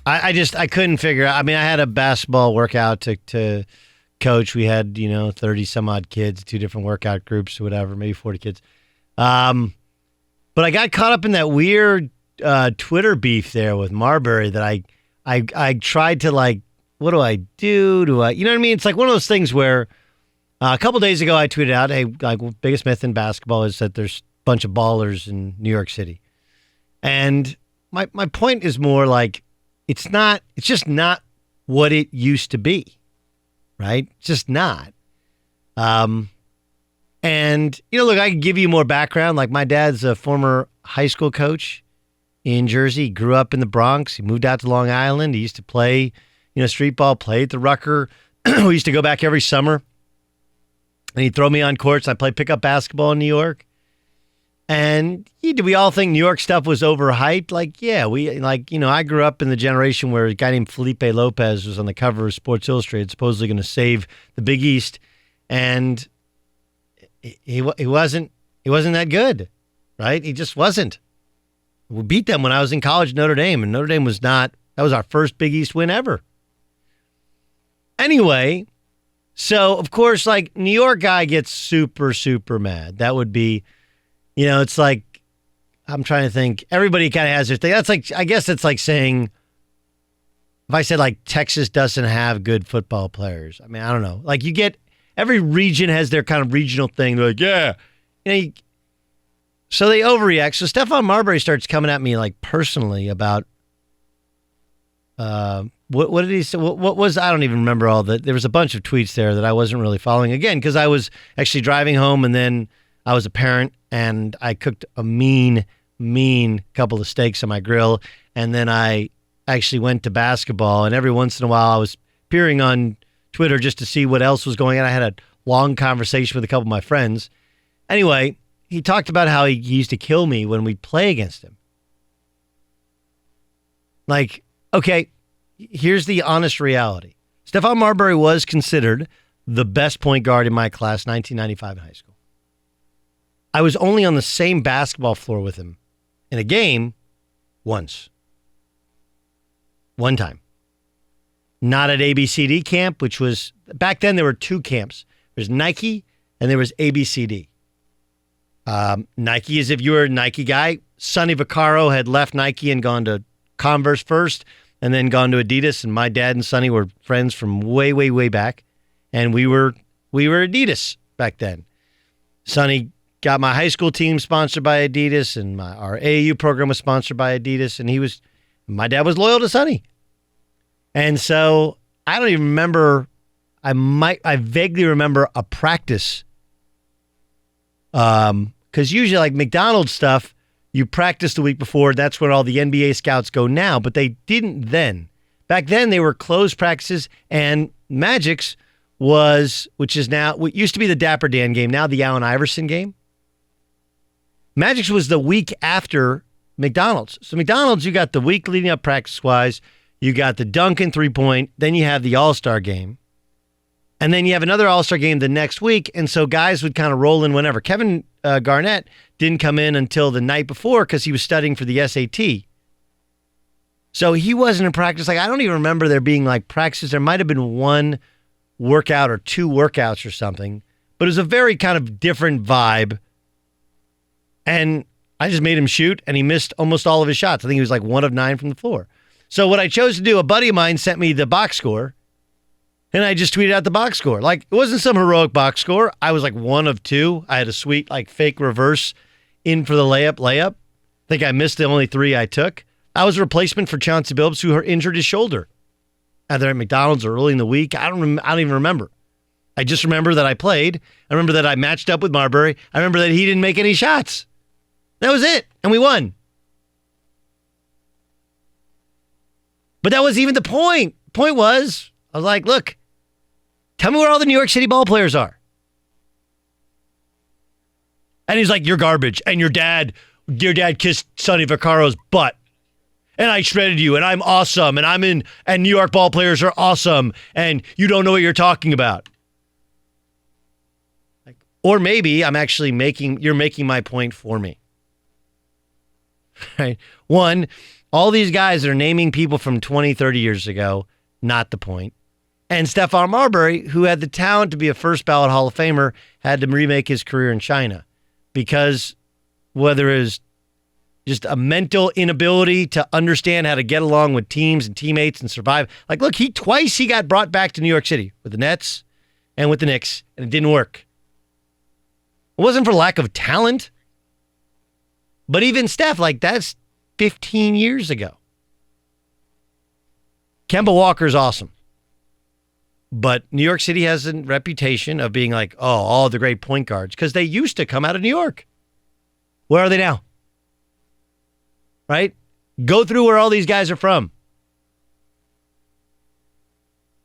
I couldn't figure out. I mean, I had a basketball workout to coach. We had 30 some odd kids, 2 different workout groups, or whatever, maybe 40 kids. But I got caught up in that weird Twitter beef there with Marbury that I tried to what do I do? Do I, you know what I mean? It's like one of those things where a couple days ago I tweeted out, hey, biggest myth in basketball is that there's a bunch of ballers in New York City. And my point is more like it's just not what it used to be, right? It's just not. And, look, I can give you more background. Like my dad's a former high school coach in Jersey. He grew up in the Bronx. He moved out to Long Island. He used to play, street ball, played at the Rucker. We used to go back every summer. And he'd throw me on courts. I played pickup basketball in New York. And do we all think New York stuff was overhyped? Like, yeah, I grew up in the generation where a guy named Felipe Lopez was on the cover of Sports Illustrated, supposedly going to save the Big East. And he wasn't that good, right? He just wasn't. We beat them when I was in college at Notre Dame, and Notre Dame that was our first Big East win ever. Anyway, so of course, New York guy gets super, super mad. That would be, it's like, I'm trying to think, everybody kind of has their thing. That's I guess it's like saying, if I said Texas doesn't have good football players, I mean, I don't know. You get, every region has their kind of regional thing. They're like, yeah. So they overreact. So Stephon Marbury starts coming at me personally about what did he say? What was, I don't even remember all that. There was a bunch of tweets there that I wasn't really following. Again, because I was actually driving home and then I was a parent and I cooked a mean couple of steaks on my grill. And then I actually went to basketball, and every once in a while I was peering on Twitter just to see what else was going on. I had a long conversation with a couple of my friends. Anyway, he talked about how he used to kill me when we'd play against him. Okay, here's the honest reality. Stephon Marbury was considered the best point guard in my class, 1995 in high school. I was only on the same basketball floor with him in a game once. One time. Not at ABCD camp, which was, back then there were 2 camps. There's Nike and there was ABCD. Nike is if you were a Nike guy. Sonny Vaccaro had left Nike and gone to Converse first and then gone to Adidas. And my dad and Sonny were friends from way, way, way back. And we were Adidas back then. Sonny got my high school team sponsored by Adidas, and our AAU program was sponsored by Adidas. And my dad was loyal to Sonny. And so I don't even remember, I vaguely remember a practice. Because usually McDonald's stuff, you practice the week before. That's where all the NBA scouts go now, but they didn't then. Back then they were closed practices, and Magic's which is now, what used to be the Dapper Dan game, now the Allen Iverson game. Magic's was the week after McDonald's. So McDonald's, you got the week leading up practice-wise. You got the Duncan 3-point. Then you have the All-Star game. And then you have another All-Star game the next week. And so guys would kind of roll in whenever. Kevin Garnett didn't come in until the night before because he was studying for the SAT. So he wasn't in practice. I don't even remember there being practices. There might have been 1 workout or 2 workouts or something. But it was a very kind of different vibe. And I just made him shoot, and he missed almost all of his shots. I think he was 1 of 9 from the floor. So what I chose to do, a buddy of mine sent me the box score, and I just tweeted out the box score. It wasn't some heroic box score. I was 1 of 2. I had a sweet, fake reverse in for the layup. I think I missed the only 3 I took. I was a replacement for Chauncey Billups, who injured his shoulder, either at McDonald's or early in the week. I don't even remember. I just remember that I played. I remember that I matched up with Marbury. I remember that he didn't make any shots. That was it. And we won. But that was even the point. Point was, I was like, look, tell me where all the New York City ball players are. And he's like, you're garbage. And your dad kissed Sonny Vaccaro's butt. And I shredded you, and I'm awesome. And and New York ball players are awesome. And you don't know what you're talking about. Or maybe you're making my point for me. Right? 1, All these guys that are naming people from 20, 30 years ago, not the point. And Stephon Marbury, who had the talent to be a first ballot Hall of Famer, had to remake his career in China because whether it was just a mental inability to understand how to get along with teams and teammates and survive. Like, look, he got brought back to New York City with the Nets and with the Knicks, and it didn't work. It wasn't for lack of talent. But even Steph, like, that's 15 years ago. Kemba Walker's awesome. But New York City has a reputation of being like, oh, all the great point guards, because they used to come out of New York. Where are they now? Right? Go through where all these guys are from.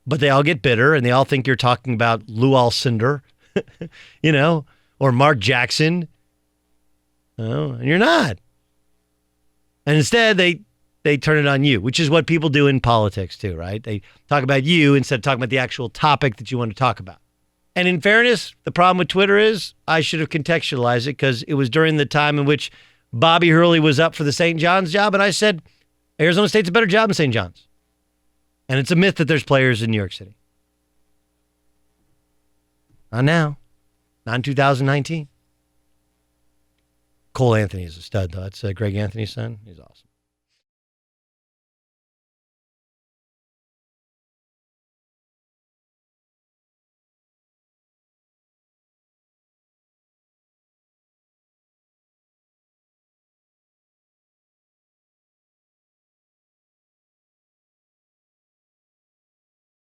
But they all get bitter and they all think you're talking about Lou Alcindor, or Mark Jackson. Oh, and you're not. And instead, they turn it on you, which is what people do in politics too, right? They talk about you instead of talking about the actual topic that you want to talk about. And in fairness, the problem with Twitter is I should have contextualized it because it was during the time in which Bobby Hurley was up for the St. John's job, and I said, Arizona State's a better job than St. John's. And it's a myth that there's players in New York City. Not now. Not in 2019. Cole Anthony is a stud, though. That's Greg Anthony's son. He's awesome.